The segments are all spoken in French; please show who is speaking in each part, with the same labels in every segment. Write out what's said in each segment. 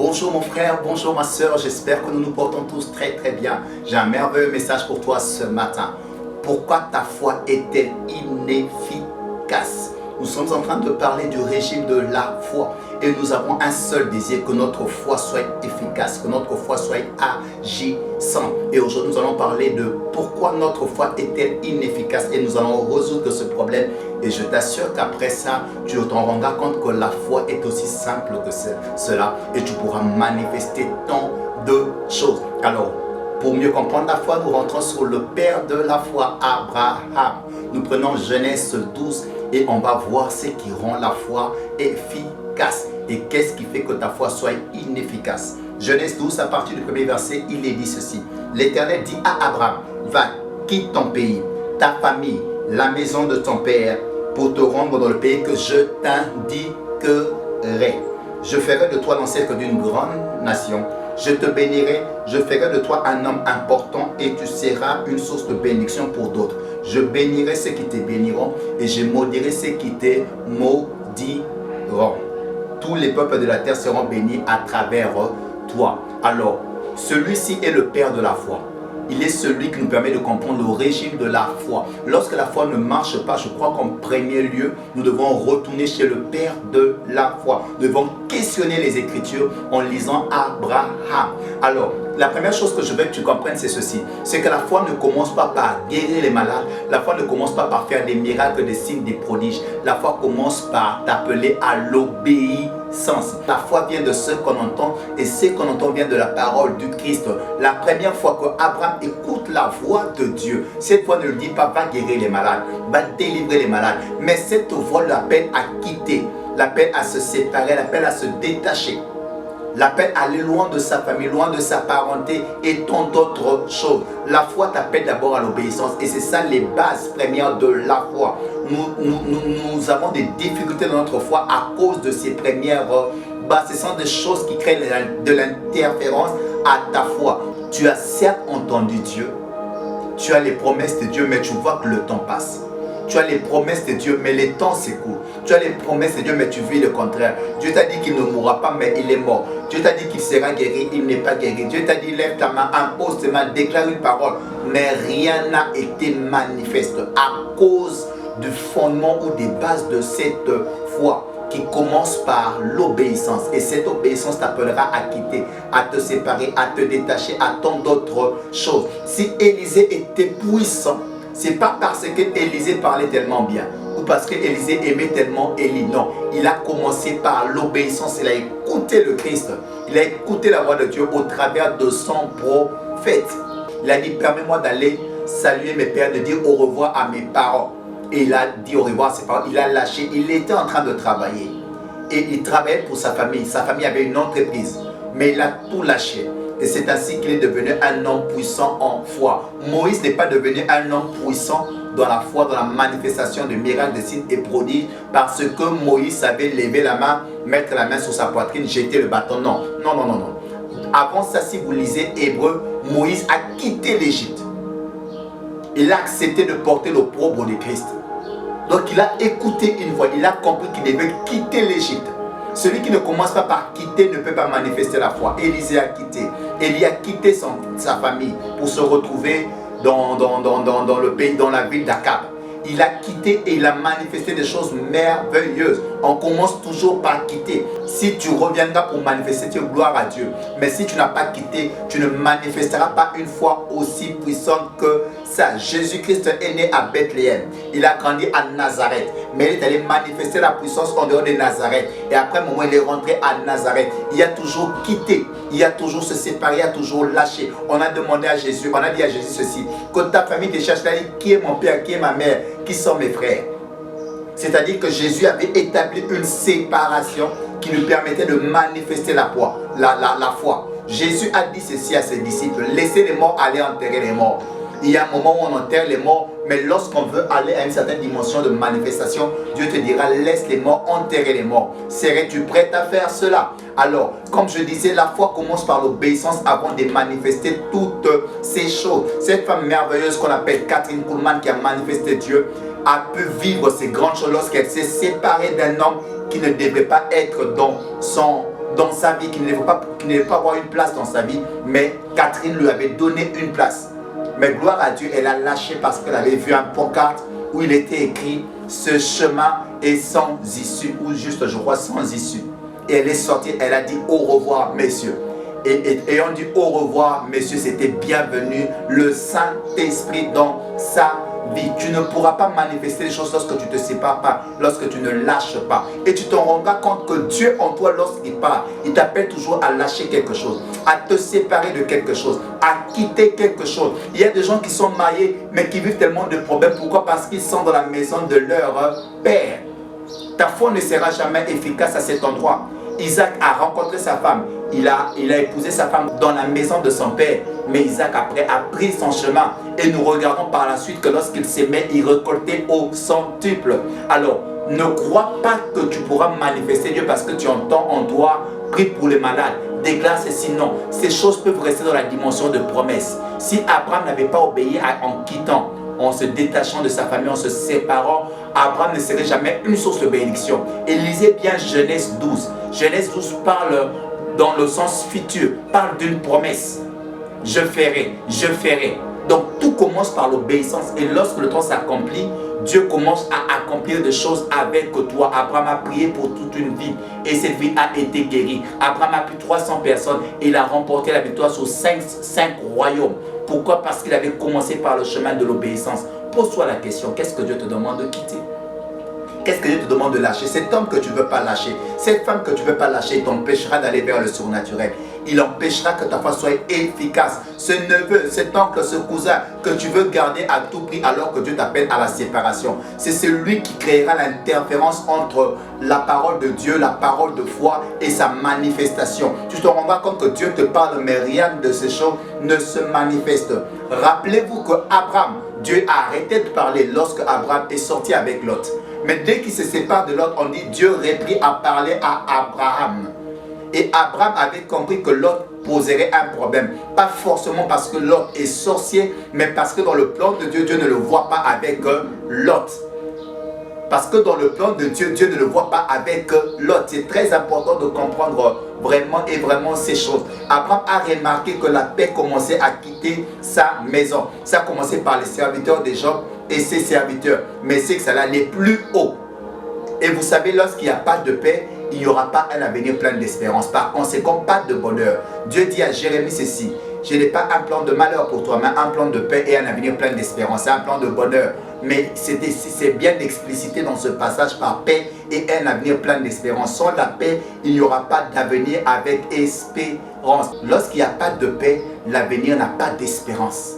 Speaker 1: Bonjour mon frère, bonjour ma soeur, j'espère que nous nous portons tous très très bien. J'ai un merveilleux message pour toi ce matin. Pourquoi ta foi est-elle inefficace? Nous sommes en train de parler du régime de la foi et nous avons un seul désir, que notre foi soit efficace, que notre foi soit agissante. Et aujourd'hui nous allons parler de pourquoi notre foi est-elle inefficace et nous allons résoudre ce problème. Et je t'assure qu'après ça, tu t'en rendras compte que la foi est aussi simple que cela et tu pourras manifester tant de choses. Alors, pour mieux comprendre la foi, nous rentrons sur le père de la foi, Abraham. Nous prenons Genèse 12 et on va voir ce qui rend la foi efficace. Et qu'est-ce qui fait que ta foi soit inefficace? Genèse 12, à partir du premier verset, il est dit ceci. L'Éternel dit à Abraham, va, quitte ton pays, ta famille, la maison de ton père, pour te rendre dans le pays que je t'indiquerai. Je ferai de toi l'ancêtre d'une grande nation. Je te bénirai, je ferai de toi un homme important et tu seras une source de bénédiction pour d'autres. Je bénirai ceux qui te béniront et je maudirai ceux qui te maudiront. Tous les peuples de la terre seront bénis à travers toi. Alors, celui-ci est le père de la foi. Il est celui qui nous permet de comprendre le régime de la foi. Lorsque la foi ne marche pas, je crois qu'en premier lieu, nous devons retourner chez le Père de la foi. Nous devons questionner les Écritures en lisant Abraham. Alors, la première chose que je veux que tu comprennes, c'est ceci. C'est que la foi ne commence pas par guérir les malades. La foi ne commence pas par faire des miracles, des signes, des prodiges. La foi commence par t'appeler à l'obéissance. La foi vient de ce qu'on entend et ce qu'on entend vient de la parole du Christ. La première fois que Abraham écoute la voix de Dieu, cette voix ne lui dit pas va guérir les malades, va délivrer les malades, mais cette voix l'appelle à quitter, l'appelle à se séparer, l'appelle à se détacher, l'appelle à aller loin de sa famille, loin de sa parenté et tant d'autres choses. La foi t'appelle d'abord à l'obéissance et c'est ça les bases premières de la foi. Nous avons des difficultés dans notre foi à cause de ces premières bases. Ce sont des choses qui créent de l'interférence à ta foi. Tu as certes entendu Dieu, tu as les promesses de Dieu, mais tu vois que le temps passe. Tu as les promesses de Dieu, mais les temps s'écoulent. Tu as les promesses de Dieu, mais tu vis le contraire. Dieu t'a dit qu'il ne mourra pas, mais il est mort. Dieu t'a dit qu'il sera guéri, il n'est pas guéri. Dieu t'a dit lève ta main, impose tes mains, déclare une parole. Mais rien n'a été manifeste à cause du fondement ou des bases de cette foi qui commence par l'obéissance. Et cette obéissance t'appellera à quitter, à te séparer, à te détacher, à tant d'autres choses. Si Élisée était puissant, c'est pas parce que Élisée parlait tellement bien ou parce que Élisée aimait tellement Élie. Non, il a commencé par l'obéissance. Il a écouté le Christ. Il a écouté la voix de Dieu au travers de son prophète. Il a dit permets-moi d'aller saluer mes pères, de dire au revoir à mes parents. Et il a dit au revoir à ses parents. Il a lâché. Il était en train de travailler. Et il travaillait pour sa famille. Sa famille avait une entreprise. Mais il a tout lâché. Et c'est ainsi qu'il est devenu un homme puissant en foi. Moïse n'est pas devenu un homme puissant dans la foi, dans la manifestation de miracles, de signes et prodiges, parce que Moïse savait lever la main, mettre la main sur sa poitrine, jeter le bâton. Non, non, non, non, non. Avant ça, si vous lisez Hébreu, Moïse a quitté l'Égypte. Il a accepté de porter l'opprobre de Christ. Donc il a écouté une voix, il a compris qu'il devait quitter l'Égypte. Celui qui ne commence pas par quitter ne peut pas manifester la foi. Élisée a quitté. Élie a quitté sa famille pour se retrouver dans le pays, dans la ville d'Akab. Il a quitté et il a manifesté des choses merveilleuses. On commence toujours par quitter. Si tu reviendras pour manifester, tu gloire à Dieu. Mais si tu n'as pas quitté, tu ne manifesteras pas une foi aussi puissante que ça. Jésus-Christ est né à Bethléem. Il a grandi à Nazareth. Mais il est allé manifester la puissance en dehors de Nazareth. Et après un moment, il est rentré à Nazareth. Il a toujours quitté. Il a toujours se séparé. Il a toujours lâché. On a demandé à Jésus, on a dit à Jésus ceci. Que ta famille te cherche, là, qui est mon père, qui est ma mère, qui sont mes frères. C'est-à-dire que Jésus avait établi une séparation qui lui permettait de manifester la foi. Jésus a dit ceci à ses disciples, laissez les morts aller enterrer les morts. Il y a un moment où on enterre les morts, mais lorsqu'on veut aller à une certaine dimension de manifestation, Dieu te dira, laisse les morts enterrer les morts. Serais-tu prêt à faire cela? Alors, comme je disais, la foi commence par l'obéissance avant de manifester toutes ces choses. Cette femme merveilleuse qu'on appelle Catherine Kuhlman, qui a manifesté Dieu, a pu vivre ces grandes choses lorsqu'elle s'est séparée d'un homme qui ne devait pas être dans son dans sa vie, qui ne devait pas avoir une place dans sa vie, mais Catherine lui avait donné une place. Mais gloire à Dieu, elle a lâché parce qu'elle avait vu un pancarte où il était écrit « Ce chemin est sans issue » ou juste, je crois, sans issue. Et elle est sortie, elle a dit « Au revoir, messieurs ». Et ayant dit « Au revoir, messieurs », c'était bienvenu le Saint-Esprit dans sa vie. Tu ne pourras pas manifester les choses lorsque tu ne te sépares pas, lorsque tu ne lâches pas. Et tu te rendras compte que Dieu en toi, lorsqu'il parle, il t'appelle toujours à lâcher quelque chose, à te séparer de quelque chose, à quitter quelque chose. Il y a des gens qui sont mariés, mais qui vivent tellement de problèmes. Pourquoi? Parce qu'ils sont dans la maison de leur père. Ta foi ne sera jamais efficace à cet endroit. Isaac a rencontré sa femme. Il a épousé sa femme dans la maison de son père. Mais Isaac après a pris son chemin. Et nous regardons par la suite que lorsqu'il s'aimait, il récoltait au centuple. Alors, ne crois pas que tu pourras manifester Dieu parce que tu entends en toi, prie pour les malades, déclare ceci. Non, ces choses peuvent rester dans la dimension de promesse. Si Abraham n'avait pas obéi en quittant, en se détachant de sa famille, en se séparant, Abraham ne serait jamais une source de bénédiction. Et lisez bien Genèse 12. Genèse 12 parle dans le sens futur, parle d'une promesse. Je ferai, je ferai. Donc tout commence par l'obéissance. Et lorsque le temps s'accomplit, Dieu commence à accomplir des choses avec toi. Abraham a prié pour toute une vie et cette vie a été guérie. Abraham a pris 300 personnes et il a remporté la victoire sur 5 royaumes. Pourquoi? Parce qu'il avait commencé par le chemin de l'obéissance. Pose-toi la question, qu'est-ce que Dieu te demande de quitter? Qu'est-ce que Dieu te demande de lâcher? Cet homme que tu ne veux pas lâcher, cette femme que tu ne veux pas lâcher, il t'empêchera d'aller vers le surnaturel. Il empêchera que ta foi soit efficace. Ce neveu, cet oncle, ce cousin que tu veux garder à tout prix alors que Dieu t'appelle à la séparation. C'est celui qui créera l'interférence entre la parole de Dieu, la parole de foi et sa manifestation. Tu te rendras compte que Dieu te parle, mais rien de ces choses ne se manifeste. Rappelez-vous que Abraham, Dieu a arrêté de parler lorsque Abraham est sorti avec Lot. Mais dès qu'il se sépare de Lot, on dit Dieu reprit à parler à Abraham. Et Abraham avait compris que Lot poserait un problème. Pas forcément parce que Lot est sorcier, mais parce que dans le plan de Dieu, Dieu ne le voit pas avec Lot. Parce que dans le plan de Dieu, Dieu ne le voit pas avec Lot. C'est très important de comprendre vraiment ces choses. Abraham a remarqué que la paix commençait à quitter sa maison. Ça a commencé par les serviteurs de Job et ses serviteurs. Mais c'est que ça allait plus haut. Et vous savez, lorsqu'il n'y a pas de paix, il n'y aura pas un avenir plein d'espérance. Par conséquent, pas de bonheur. Dieu dit à Jérémie ceci: je n'ai pas un plan de malheur pour toi, mais un plan de paix et un avenir plein d'espérance. C'est un plan de bonheur. Mais c'est bien explicité dans ce passage par paix et un avenir plein d'espérance. Sans la paix, il n'y aura pas d'avenir avec espérance. Lorsqu'il n'y a pas de paix, l'avenir n'a pas d'espérance.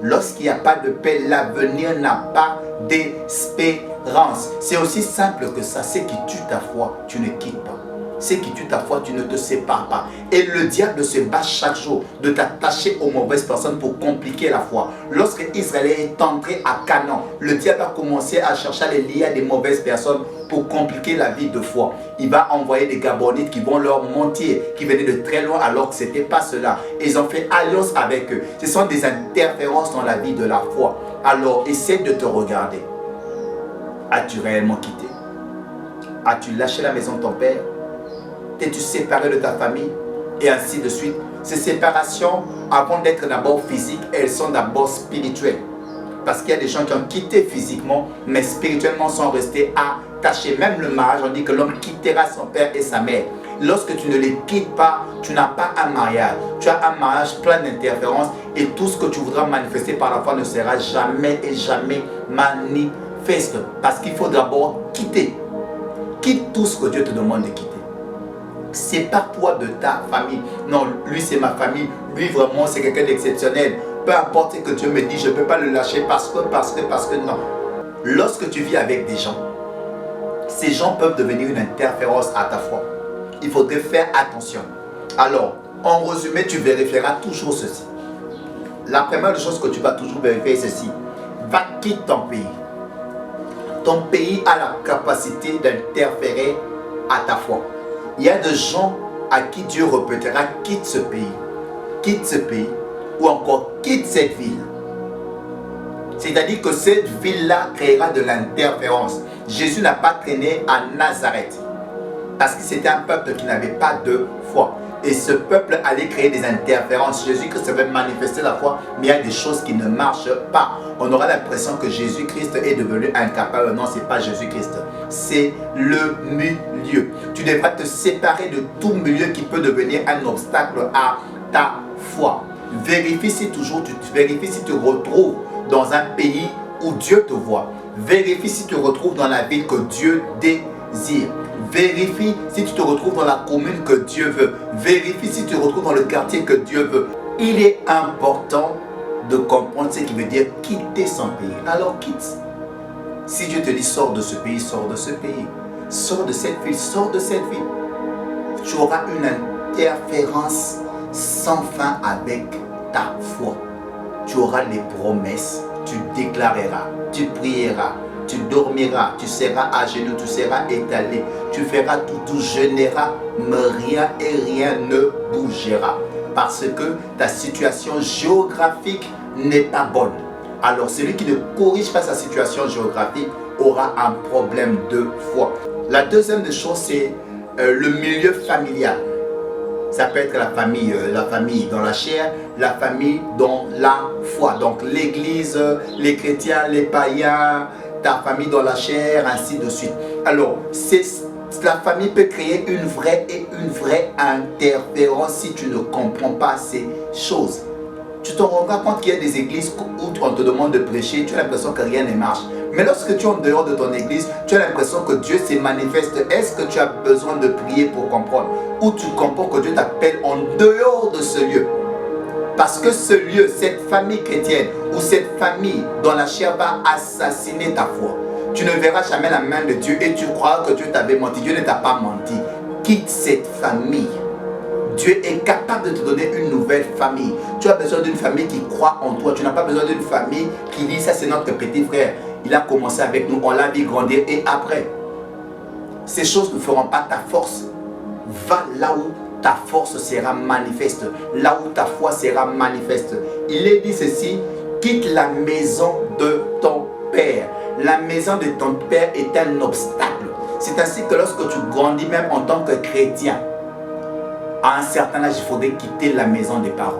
Speaker 1: Lorsqu'il n'y a pas de paix, l'avenir n'a pas d'espérance. C'est aussi simple que ça. Ce qui tue ta foi, tu ne quittes pas. Ce qui tue ta foi, tu ne te sépares pas. Et le diable se bat chaque jour de t'attacher aux mauvaises personnes pour compliquer la foi. Lorsque Israël est entré à Canaan, le diable a commencé à chercher à les lier à des mauvaises personnes pour compliquer la vie de foi. Il va envoyer des Gabonites qui vont leur mentir, qui venaient de très loin alors que ce n'était pas cela. Ils ont fait alliance avec eux. Ce sont des interférences dans la vie de la foi. Alors, essaie de te regarder. As-tu réellement quitté? As-tu lâché la maison de ton père? T'es-tu séparé de ta famille? Et ainsi de suite. Ces séparations, avant d'être d'abord physiques, elles sont d'abord spirituelles. Parce qu'il y a des gens qui ont quitté physiquement, mais spirituellement sont restés attachés. Même le mariage, on dit que l'homme quittera son père et sa mère. Lorsque tu ne les quittes pas, tu n'as pas un mariage. Tu as un mariage plein d'interférences et tout ce que tu voudras manifester par la foi ne sera jamais et jamais manifeste. Parce qu'il faut d'abord quitter. Quitte tout ce que Dieu te demande de quitter. Sépare-toi de ta famille. Non, lui c'est ma famille. Lui vraiment c'est quelqu'un d'exceptionnel. Peu importe ce que Dieu me dit, je ne peux pas le lâcher parce que non. Lorsque tu vis avec des gens, ces gens peuvent devenir une interférence à ta foi. Il faudrait faire attention. Alors, en résumé, tu vérifieras toujours ceci. La première chose que tu vas toujours vérifier est ceci. Va quitter ton pays. Ton pays a la capacité d'interférer à ta foi. Il y a des gens à qui Dieu répétera: quitte ce pays, ou encore quitte cette ville. C'est-à-dire que cette ville-là créera de l'interférence. Jésus n'a pas traîné à Nazareth. parce que c'était un peuple qui n'avait pas de foi. Et ce peuple allait créer des interférences. Jésus-Christ avait manifesté la foi, mais il y a des choses qui ne marchent pas. On aura l'impression que Jésus-Christ est devenu incapable. Non, ce n'est pas Jésus-Christ. C'est le milieu. Tu devras te séparer de tout milieu qui peut devenir un obstacle à ta foi. Vérifie si tu te retrouves dans un pays où Dieu te voit. Vérifie si tu te retrouves dans la ville que Dieu désire. Vérifie si tu te retrouves dans la commune que Dieu veut. Vérifie si tu te retrouves dans le quartier que Dieu veut. Il est important de comprendre ce qui veut dire quitter son pays. Alors quitte. Si Dieu te dit sors de ce pays, sors de ce pays. Sors de cette ville, sors de cette ville. Tu auras une interférence sans fin avec ta foi. Tu auras les promesses, tu déclareras, tu prieras, tu dormiras, tu seras à genoux, tu seras étalé, tu feras tout, tu jeûneras, mais rien et rien ne bougera. Parce que ta situation géographique n'est pas bonne. Alors celui qui ne corrige pas sa situation géographique aura un problème de foi. La deuxième des choses, c'est le milieu familial. Ça peut être la famille dans la chair, la famille dans la foi. Donc l'église, les chrétiens, les païens, ta famille dans la chair, ainsi de suite. Alors, la famille peut créer une vraie interférence si tu ne comprends pas ces choses. Tu te rendras compte qu'il y a des églises où on te demande de prêcher, tu as l'impression que rien ne marche. Mais lorsque tu es en dehors de ton église, tu as l'impression que Dieu se manifeste. Est-ce que tu as besoin de prier pour comprendre? Ou tu comprends que Dieu t'appelle en dehors de ce lieu? Parce que ce lieu, cette famille chrétienne ou cette famille dans la chair va assassiner ta foi. Tu ne verras jamais la main de Dieu et tu crois que Dieu t'avait menti. Dieu ne t'a pas menti. Quitte cette famille. Dieu est capable de te donner une nouvelle famille. Tu as besoin d'une famille qui croit en toi. Tu n'as pas besoin d'une famille qui dit ça c'est notre petit frère. Il a commencé avec nous, on l'a vu grandir et après. Ces choses ne feront pas ta force. Va là où ta force sera manifeste. Là où ta foi sera manifeste. Il est dit ceci, quitte la maison de ton père. La maison de ton père est un obstacle. C'est ainsi que lorsque tu grandis même en tant que chrétien, à un certain âge, il faudrait quitter la maison des parents.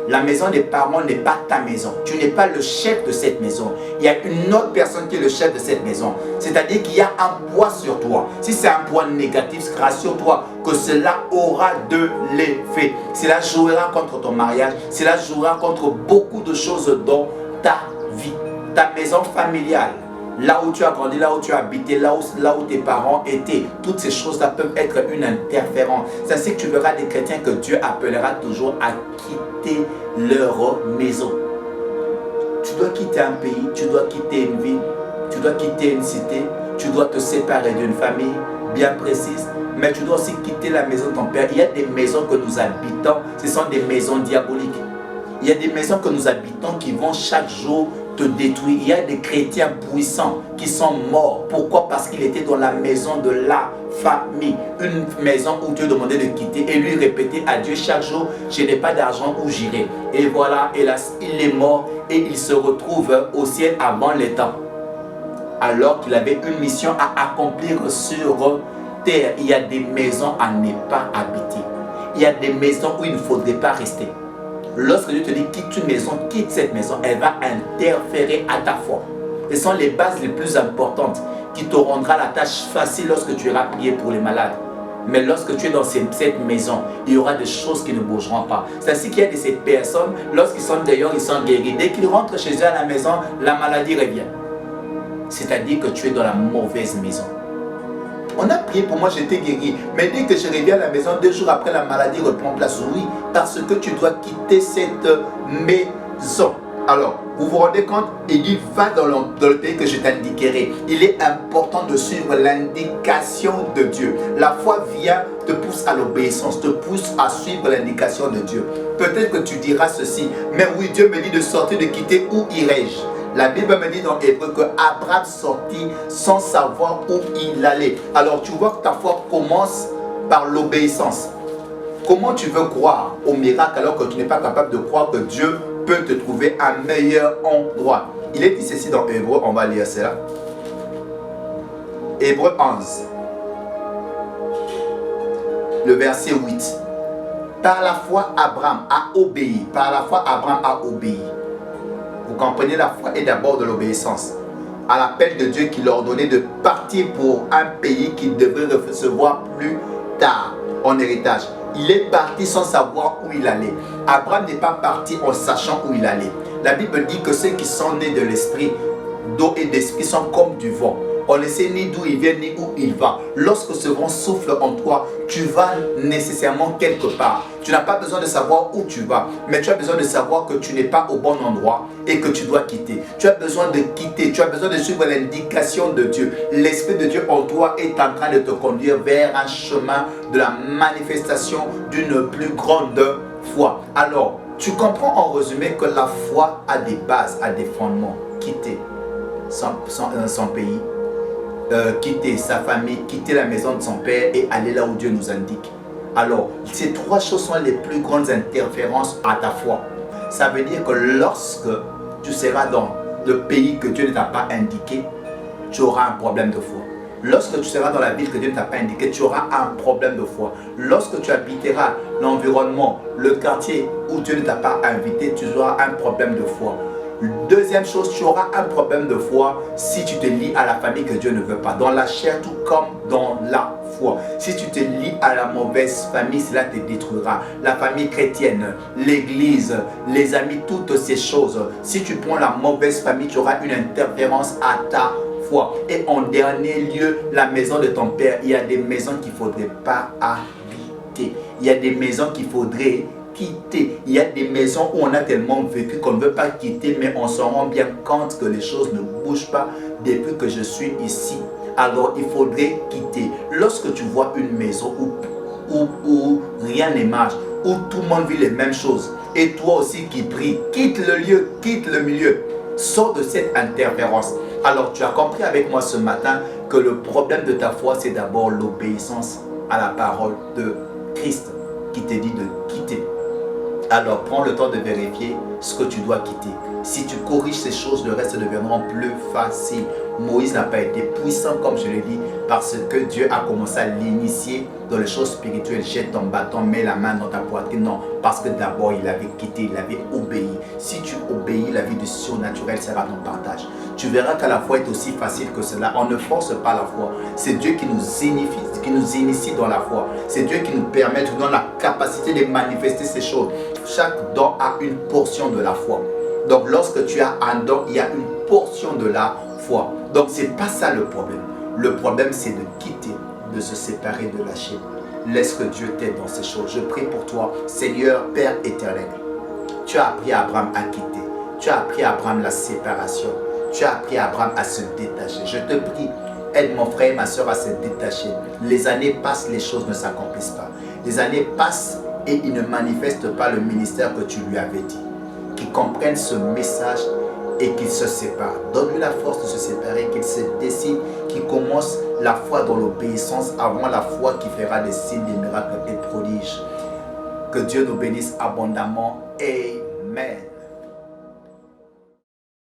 Speaker 1: La maison des parents n'est pas ta maison. Tu n'es pas le chef de cette maison. Il y a une autre personne qui est le chef de cette maison. C'est-à-dire qu'il y a un poids sur toi. Si c'est un poids négatif, rassure-toi que cela aura de l'effet. Cela jouera contre ton mariage. Cela jouera contre beaucoup de choses dans ta vie. Ta maison familiale. Là où tu as grandi, là où tu as habité, là où tes parents étaient, toutes ces choses-là peuvent être une interférence. C'est ainsi que tu verras des chrétiens que Dieu appellera toujours à quitter leur maison. Tu dois quitter un pays, tu dois quitter une ville, tu dois quitter une cité, tu dois te séparer d'une famille bien précise, mais tu dois aussi quitter la maison de ton père. Il y a des maisons que nous habitons, ce sont des maisons diaboliques. Il y a des maisons que nous habitons qui vont chaque jour te détruire. Il y a des chrétiens puissants qui sont morts. Pourquoi? Parce qu'il était dans la maison de la famille. Une maison où Dieu demandait de quitter et lui répétait à Dieu chaque jour, je n'ai pas d'argent où j'irai. Et voilà, hélas, il est mort et il se retrouve au ciel avant les temps. Alors qu'il avait une mission à accomplir sur terre. Il y a des maisons à ne pas habiter. Il y a des maisons où il ne faudrait pas rester. Lorsque Dieu te dit quitte une maison, quitte cette maison, elle va interférer à ta foi. Ce sont les bases les plus importantes qui te rendra la tâche facile lorsque tu iras prier pour les malades. Mais lorsque tu es dans cette maison, il y aura des choses qui ne bougeront pas. C'est ainsi qu'il y a de ces personnes, lorsqu'ils sont dehors, ils sont guéris. Dès qu'ils rentrent chez eux à la maison, la maladie revient. C'est-à-dire que tu es dans la mauvaise maison. On a prié pour moi, j'étais guéri. Mais dès que je reviens à la maison, 2 jours après, la maladie reprend place. Oui, parce que tu dois quitter cette maison. Alors, vous vous rendez compte? Il dit, va dans le pays que je t'indiquerai. Il est important de suivre l'indication de Dieu. La foi vient, te pousse à l'obéissance, te pousse à suivre l'indication de Dieu. Peut-être que tu diras ceci, mais oui, Dieu me dit de sortir, de quitter, où irai-je? La Bible me dit dans Hébreu que Abraham sortit sans savoir où il allait. Alors tu vois que ta foi commence par l'obéissance. Comment tu veux croire au miracle alors que tu n'es pas capable de croire que Dieu peut te trouver un meilleur endroit? Il est dit ceci dans Hébreu, on va lire cela. Hébreu 11. le verset 8. Par la foi, Abraham a obéi. Par la foi, Abraham a obéi. Vous comprenez, la foi est d'abord de l'obéissance. À l'appel de Dieu qui leur donnait de partir pour un pays qu'il devrait recevoir plus tard en héritage. Il est parti sans savoir où il allait. Abraham n'est pas parti en sachant où il allait. La Bible dit que ceux qui sont nés de l'esprit, d'eau et d'esprit sont comme du vent. On ne sait ni d'où il vient ni où il va. Lorsque ce vent souffle en toi, tu vas nécessairement quelque part. Tu n'as pas besoin de savoir où tu vas, mais tu as besoin de savoir que tu n'es pas au bon endroit et que tu dois quitter. Tu as besoin de quitter, tu as besoin de suivre l'indication de Dieu. L'Esprit de Dieu en toi est en train de te conduire vers un chemin de la manifestation d'une plus grande foi. Alors, tu comprends en résumé que la foi a des bases, a des fondements. Quitter son pays, quitter sa famille, quitter la maison de son père et aller là où Dieu nous indique. Alors, ces trois choses sont les plus grandes interférences à ta foi. Ça veut dire que lorsque tu seras dans le pays que Dieu ne t'a pas indiqué, tu auras un problème de foi. Lorsque tu seras dans la ville que Dieu ne t'a pas indiqué, tu auras un problème de foi. Lorsque tu habiteras l'environnement, le quartier où Dieu ne t'a pas invité, tu auras un problème de foi. Deuxième chose, tu auras un problème de foi si tu te lis à la famille que Dieu ne veut pas, dans la chair tout comme dans la foi. Si tu te lis à la mauvaise famille, cela te détruira. La famille chrétienne, l'église, les amis, toutes ces choses. Si tu prends la mauvaise famille, tu auras une interférence à ta foi. Et en dernier lieu, la maison de ton père. Il y a des maisons qu'il ne faudrait pas habiter. Il y a des maisons qu'il faudrait quitter. Il y a des maisons où on a tellement vécu qu'on ne veut pas quitter, mais on se rend bien compte que les choses ne bougent pas depuis que je suis ici. Alors il faudrait quitter. Lorsque tu vois une maison où rien ne marche, où tout le monde vit les mêmes choses, et toi aussi qui pries, quitte le lieu, quitte le milieu, sors de cette interférence. Alors tu as compris avec moi ce matin que le problème de ta foi, c'est d'abord l'obéissance à la parole de Christ qui te dit de quitter. Alors prends le temps de vérifier ce que tu dois quitter. Si tu corriges ces choses, le reste deviendra plus facile. Moïse n'a pas été puissant comme je l'ai dit parce que Dieu a commencé à l'initier dans les choses spirituelles. Jette ton bâton, mets la main dans ta poitrine. Non, parce que d'abord il avait quitté, il avait obéi. Si tu obéis, la vie du surnaturel sera ton partage. Tu verras qu'à la foi est aussi facile que cela. On ne force pas la foi. C'est Dieu qui nous initie dans la foi. C'est Dieu qui nous permet, nous donne la capacité de manifester ces choses. Chaque don a une portion de la foi. Donc lorsque tu as un don, il y a une portion de la foi. Donc ce n'est pas ça le problème. Le problème c'est de quitter, de se séparer, de lâcher. Laisse que Dieu t'aide dans ces choses. Je prie pour toi, Seigneur Père éternel. Tu as appris à Abraham à quitter. Tu as appris à Abraham la séparation. Tu as appris à Abraham à se détacher. Je te prie, aide mon frère et ma soeur à se détacher. Les années passent, les choses ne s'accomplissent pas. Les années passent et il ne manifeste pas le ministère que tu lui avais dit. Qu'il comprenne ce message et qu'il se sépare. Donne-lui la force de se séparer, qu'il se décide, qu'il commence la foi dans l'obéissance avant la foi qui fera des signes, des miracles, des prodiges. Que Dieu nous bénisse abondamment. Et